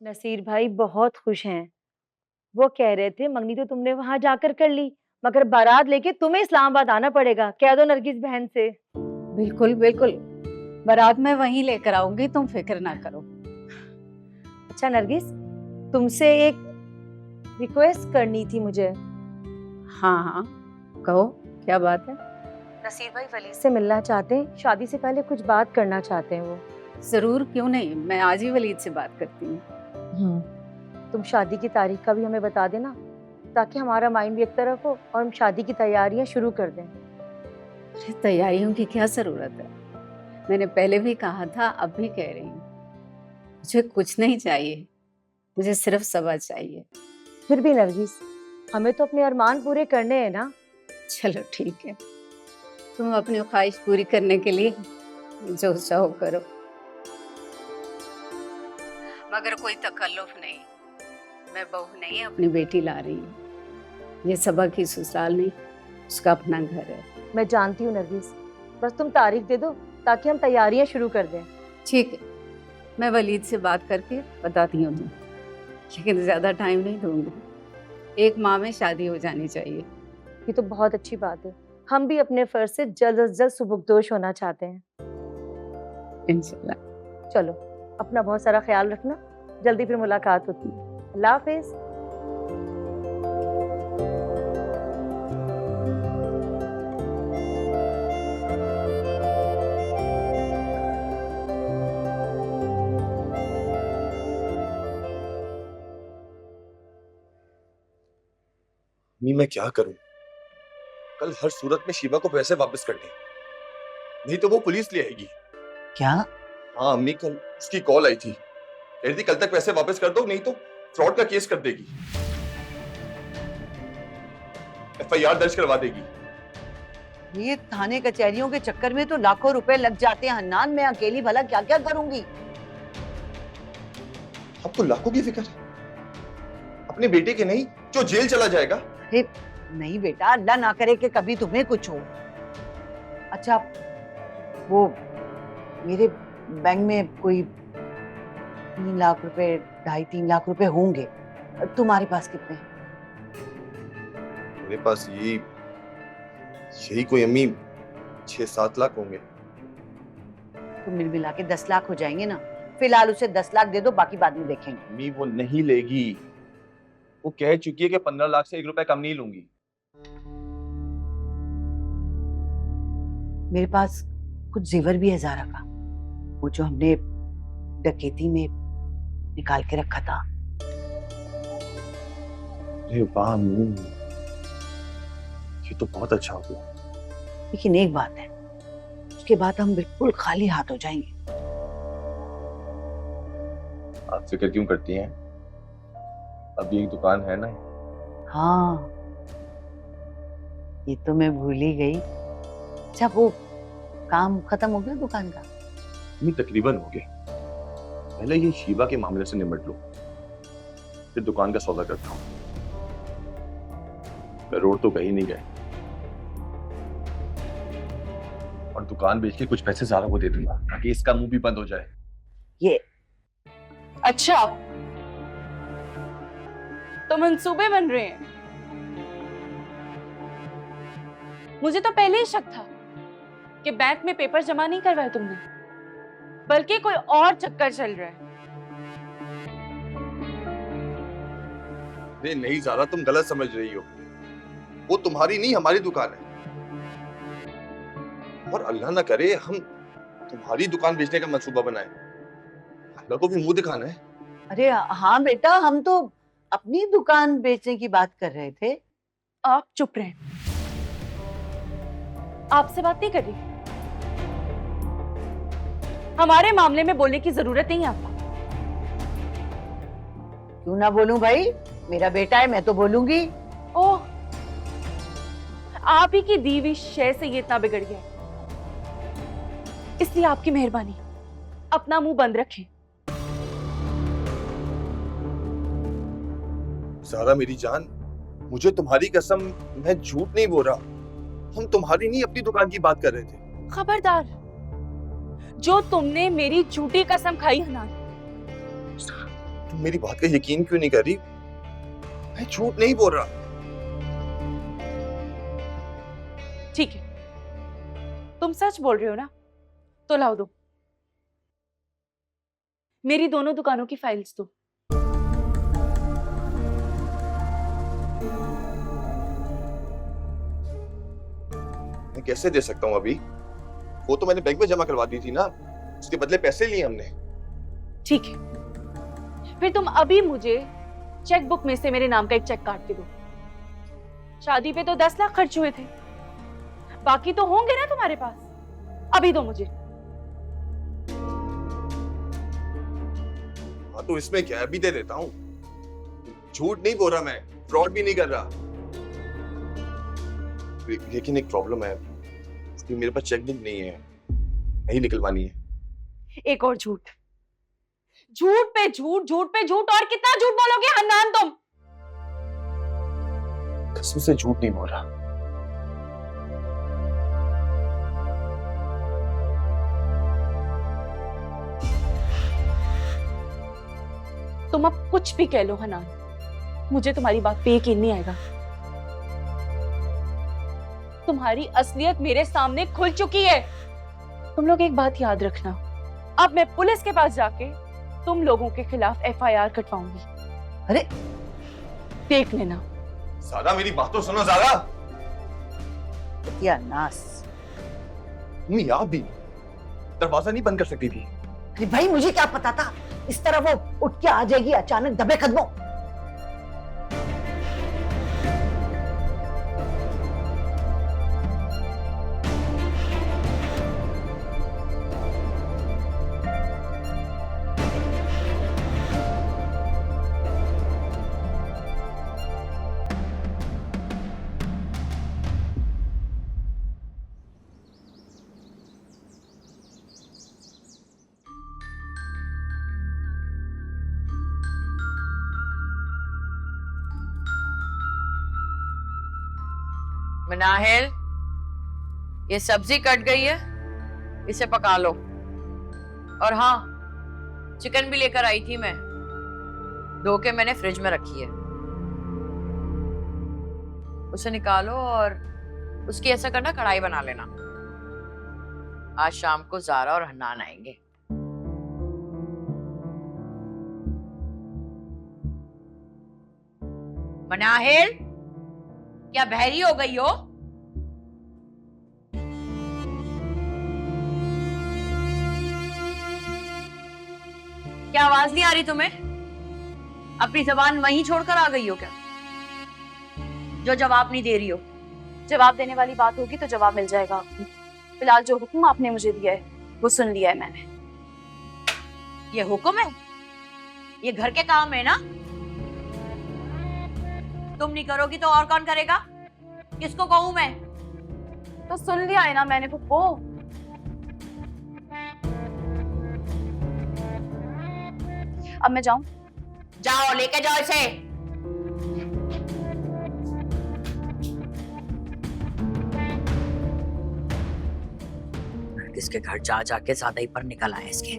नसीर भाई बहुत खुश हैं। वो कह रहे थे मंगनी तो तुमने वहां जाकर कर ली, मगर बारात लेके तुम्हें इस्लामाबाद आना पड़ेगा। कह दो नरगिस बहन से। बिल्कुल बिल्कुल, बारात मैं वहीं लेकर आऊंगी, तुम फिक्र ना करो। अच्छा नरगिस, तुमसे एक रिक्वेस्ट करनी थी मुझे। हाँ हाँ, कहो क्या बात है। नसीर भाई वली से मिलना चाहते हैं, शादी से पहले कुछ बात करना चाहते हैं वो। जरूर, क्यों नहीं, मैं आज ही वलीद से बात करती हूँ। तुम शादी की तारीख का भी हमें बता देना, ताकि हमारा माइंड भी एक तरफ हो और हम शादी की तैयारियां शुरू कर दें। अरे तैयारियों की क्या जरूरत है, मैंने पहले भी कहा था, अब भी कह रही हूँ, मुझे कुछ नहीं चाहिए, मुझे सिर्फ सब्र चाहिए। फिर भी नरगिस, हमें तो अपने अरमान पूरे करने हैं ना। चलो ठीक है, तुम अपनी ख्वाहिश पूरी करने के लिए जो चाहो करो, मगर कोई तकल्लुफ नहीं। मैं बहू नहीं, अपनी बेटी ला रही हूँ। ये सबा की ससुराल नहीं, उसका अपना घर है। मैं जानती हूँ नरगिस, बस तुम तारीख दे दो ताकि हम तैयारियां शुरू कर दें। ठीक है, मैं वलीद से बात करके बताती हूँ तुम्हें, लेकिन ज्यादा टाइम नहीं दूंगी, 1 माह में शादी हो जानी चाहिए। ये तो बहुत अच्छी बात है, हम भी अपने फर्ज से जल्द अज जल्द सुबुकदोश होना चाहते हैं। इंशाल्लाह। चलो, अपना बहुत सारा ख्याल रखना, जल्दी फिर मुलाकात होती है। अल्लाह हाफिज। मैं क्या करूं? कल हर सूरत में शिवा को पैसे वापस करने, नहीं तो वो पुलिस ले आएगी। क्या? हाँ अम्मी, कल उसकी कॉल आई थी, कह रही थी कल तक पैसे वापस कर दो, नहीं तो फ्रॉड का केस कर देगी, एफआईआर दर्ज करवा देगी। ये थाने कचहरियों के चक्कर में तो लाखों रुपए लग जाते हैं हन्नान, मैं अकेली भला क्या क्या करूंगी। आपको लाखों की फिक्र है? अपने बेटे के नहीं, जो जेल चला जाएगा। अरे नहीं बेटा, अल्लाह ना करे कि कभी तुम्हें कुछ हो। अच्छा, वो मेरे बैंक में कोई 3 लाख रुपए, 2.5-3 लाख रुपए होंगे। तुम्हारे पास कितने हैं? मेरे पास यही कोई अम्मी 6-7 लाख होंगे। तो मिल मिला के 10 लाख हो जाएंगे ना। फिलहाल उसे 10 लाख दे दो, बाकी बाद में देखेंगे। अम्मी वो नहीं लेगी, वो कह चुकी है कि 15 लाख से 1 रुपए कम नहीं लूंगी। मेरे पास कुछ जेवर भी है ज़ारा का, वो जो हमने डकैती में निकाल के रखा था। अरे वाह अम्मी, ये तो बहुत अच्छा हो गया। लेकिन एक बात है, उसके बाद हम बिल्कुल खाली हाथ हो जाएंगे। आप फिक्र क्यों करती हैं? अभी एक दुकान है ना। हाँ, ये तो मैं भूल ही गई। अच्छा, वो काम खत्म हो गया दुकान का? अम्मी तकरीबन हो गया, पहले ये शिवा के मामले से निपट लो, फिर दुकान का सौदा करता हूँ। रोड तो कहीं नहीं गए, और दुकान बेच के कुछ पैसे ज़ारा को दे दूंगा ताकि इसका मुंह भी बंद हो जाए। ये अच्छा, तो मंसूबे बन रहे हैं। मुझे तो पहले ही शक था कि बैंक में पेपर जमा नहीं करवाए तुमने, बल्कि कोई और चक्कर चल रहा है। अरे नहीं ज़ारा, तुम गलत समझ रही हो, वो तुम्हारी नहीं हमारी दुकान है, और अल्लाह ना करे हम तुम्हारी दुकान बेचने का मंसूबा बनाए। अल्लाह को भी मुंह दिखाना है। अरे हाँ बेटा, हम तो अपनी दुकान बेचने की बात कर रहे थे। आप चुप रहें, आपसे बात नहीं कर रही। हमारे मामले में बोलने की जरूरत नहीं है आपको। क्यों ना बोलूं भाई, मेरा बेटा है, मैं तो बोलूंगी। ओह, आप ही की दी हुई शय से ये इतना बिगड़ गया, इसलिए आपकी मेहरबानी अपना मुंह बंद रखें। ज़ारा मेरी जान, मुझे तुम्हारी कसम, मैं झूठ नहीं बोल रहा, हम तुम्हारी नहीं अपनी दुकान की बात कर रहे थे। खबरदार, जो तुमने मेरी झूठी कसम खाई है ना, तुम मेरी बात का यकीन क्यों नहीं कर रही? मैं झूठ नहीं बोल रहा। ठीक है, तुम सच बोल रहे हो ना, तो लाओ दो मेरी दोनों दुकानों की फाइल्स दो। मैं कैसे दे सकता हूँ अभी? वो तो मैंने बैंक में जमा करवा दी थी ना, उसके बदले पैसे लिए हमने। ठीक है, फिर तुम अभी मुझे चेक बुक में से मेरे नाम का एक चेक काट के दो। शादी पे तो 10 लाख खर्च हुए थे, बाकी तो होंगे ना तुम्हारे पास, अभी दो मुझे। हाँ तो इसमें क्या है, अभी दे देता हूँ। झूठ नहीं बोल रहा मैं, फ्रॉड भी नहीं कर रहा। लेकिन एक प्रॉब्लम है कि मेरे पास चेकबुक नहीं है, नहीं निकलवानी है। एक और झूठ, झूठ पे झूठ, झूठ पे झूठ, और कितना झूठ बोलोगे हन्नान तुम? कसम से झूठ नहीं बोल रहा। तुम अब कुछ भी कह लो हन्नान, मुझे तुम्हारी बात पे यकीन नहीं आएगा। तुम्हारी असलियत मेरे सामने खुल चुकी है। तुम लोग एक बात याद रखना, अब मैं पुलिस के पास जाके तुम लोगों के खिलाफ FIR कटवाऊंगी। अरे देख लेना। ज़ारा मेरी बात तो सुनो ज़ारा। या नास। मम्मी आप भी दरवाजा नहीं बंद कर सकती थी? अरे भाई मुझे क्या पता था इस तरह वो उठ के आ जाएगी अचानक दबे कदमों। मनाहिल, ये सब्जी कट गई है, इसे पका लो। और हाँ, चिकन भी लेकर आई थी मैं, धो के मैंने फ्रिज में रखी है। उसे निकालो और उसकी ऐसा करना कढ़ाई बना लेना। आज शाम को ज़ारा और हन्नान आएंगे। मनाहिल, क्या बहरी हो गई हो? क्या आवाज नहीं आ रही तुम्हें? अपनी जबान वहीं छोड़कर आ गई हो क्या, जो जवाब नहीं दे रही हो? जवाब देने वाली बात होगी तो जवाब मिल जाएगा। फिलहाल जो हुक्म आपने मुझे दिया है वो सुन लिया है मैंने। ये हुक्म है? ये घर के काम है ना? तुम नहीं करोगी तो और कौन करेगा? किसको कहूं मैं? तो सुन लिया है ना मैंने फुप्पो। अब मैं जाऊं? जाओ, लेके जाओ इसे। किसके घर जा जाके ज्यादा ही पर निकल आए इसके।